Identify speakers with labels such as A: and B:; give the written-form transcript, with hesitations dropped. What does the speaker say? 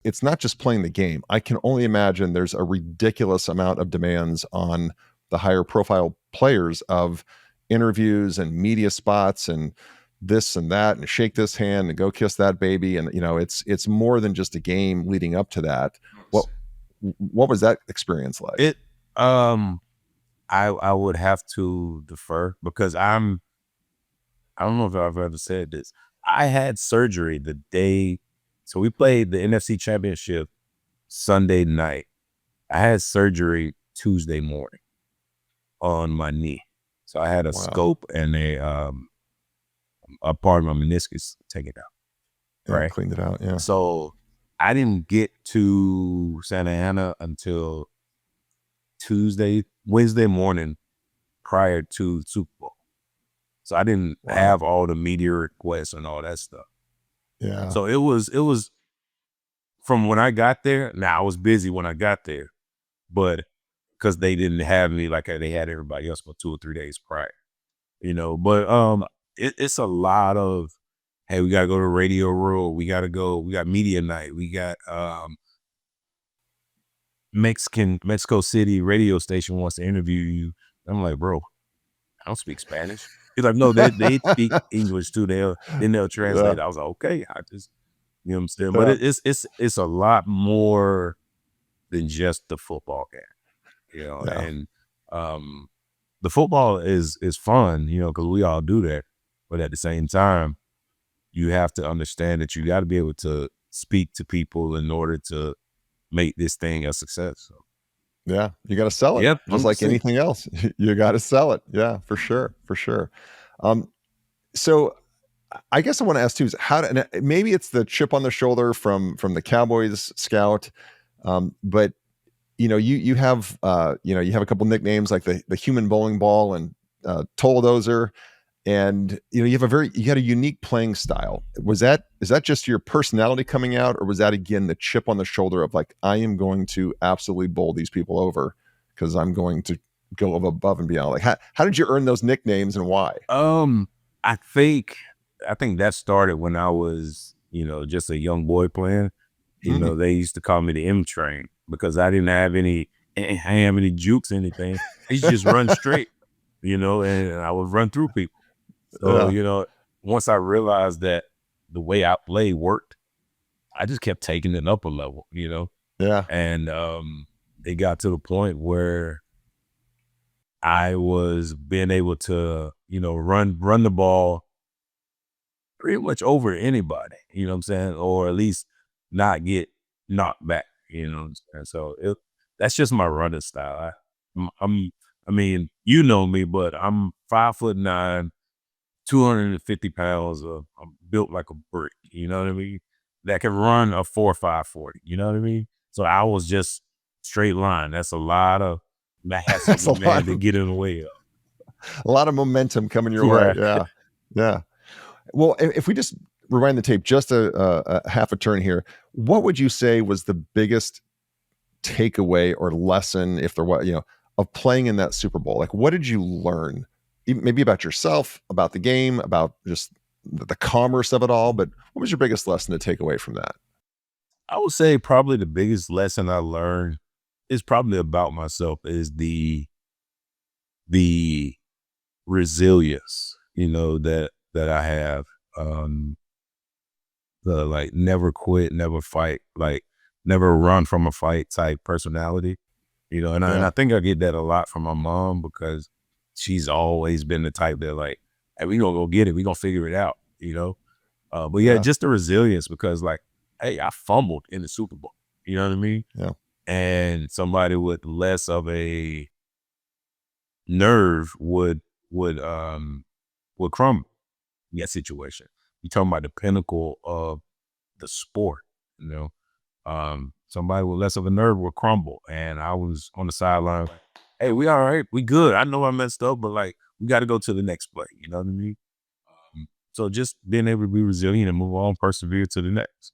A: it's not just playing the game. I can only imagine there's a ridiculous amount of demands on the higher profile players of interviews and media spots and this and that and shake this hand and go kiss that baby. And it's more than just a game leading up to that. What was that experience like?
B: It I would have to defer because I don't know if I've ever said this. I had surgery the day, so we played the NFC Championship Sunday night. I had surgery Tuesday morning on my knee. So I had a
A: Wow.
B: scope and a part of my meniscus taken out.
A: Yeah,
B: Right.
A: cleaned it out. Yeah.
B: So I didn't get to Santa Ana until Wednesday morning prior to Super Bowl. So I didn't have all the media requests and all that stuff.
A: Yeah.
B: So it was from when I got there. Now I was busy when I got there, but because they didn't have me like they had everybody else for 2 or 3 days prior, But it's a lot of, hey, we gotta go to Radio Row, we got media night, we got Mexico City radio station wants to interview you. I'm like, bro, I don't speak Spanish. He's like, no, they speak English too. They'll translate.
A: Yeah.
B: I was like, okay, I just, you know what I'm saying?
A: Yeah.
B: But it's a lot more than just the football game,
A: Yeah.
B: and the football is fun, because we all do that. But at the same time, you have to understand that you got to be able to speak to people in order to make this thing a success. So.
A: Yeah, you got to sell it,
B: Yep,
A: just like
B: 100%.
A: anything else. You got to sell it. Yeah, for sure, for sure. So I guess I want to ask too is and maybe it's the chip on the shoulder from the Cowboys scout, but you have you have a couple nicknames like the human bowling ball and Tol-Dozer, and you had a unique playing style. Is that just your personality coming out, or was that again the chip on the shoulder of like, I am going to absolutely bowl these people over because I'm going to go above and beyond? Like how did you earn those nicknames and why?
B: I think that started when I was, just a young boy playing. They used to call me the M train because I didn't have any jukes or anything. I used to just run straight, and I would run through people. So, once I realized that the way I played worked, I just kept taking it up a level,
A: Yeah.
B: And it got to the point where I was being able to, run the ball pretty much over anybody, you know what I'm saying? Or at least not get knocked back, And so that's just my running style. I mean, you know me, but I'm 5'9", 250 pounds. I'm built like a brick, you know what I mean? That can run a 4.5 40, you know what I mean? So I was just straight line. That's a lot of mass
A: That's a lot
B: to
A: of
B: get in the way of.
A: a lot of momentum coming your way.
B: Right.
A: Yeah. Yeah. Well, if we just rewind the tape just a half a turn here, what would you say was the biggest takeaway or lesson, if there was, of playing in that Super Bowl? Like, what did you learn? Maybe about yourself, about the game, about just the commerce of it all. But what was your biggest lesson to take away from that?
B: I would say probably the biggest lesson I learned is probably about myself is the resilience, that I have. The like never quit, never fight, like never run from a fight type personality, and I think I get that a lot from my mom because she's always been the type that like, hey, we gonna go get it, we gonna figure it out, But yeah, just the resilience because like, hey, I fumbled in the Super Bowl, you know what I mean?
A: Yeah.
B: And somebody with less of a nerve would crumble in that situation. You're talking about the pinnacle of the sport, somebody with less of a nerve will crumble. And I was on the sideline, hey, we all right, we good. I know I messed up, but like, we got to go to the next play. You know what I mean? So just being able to be resilient and move on, persevere to the next.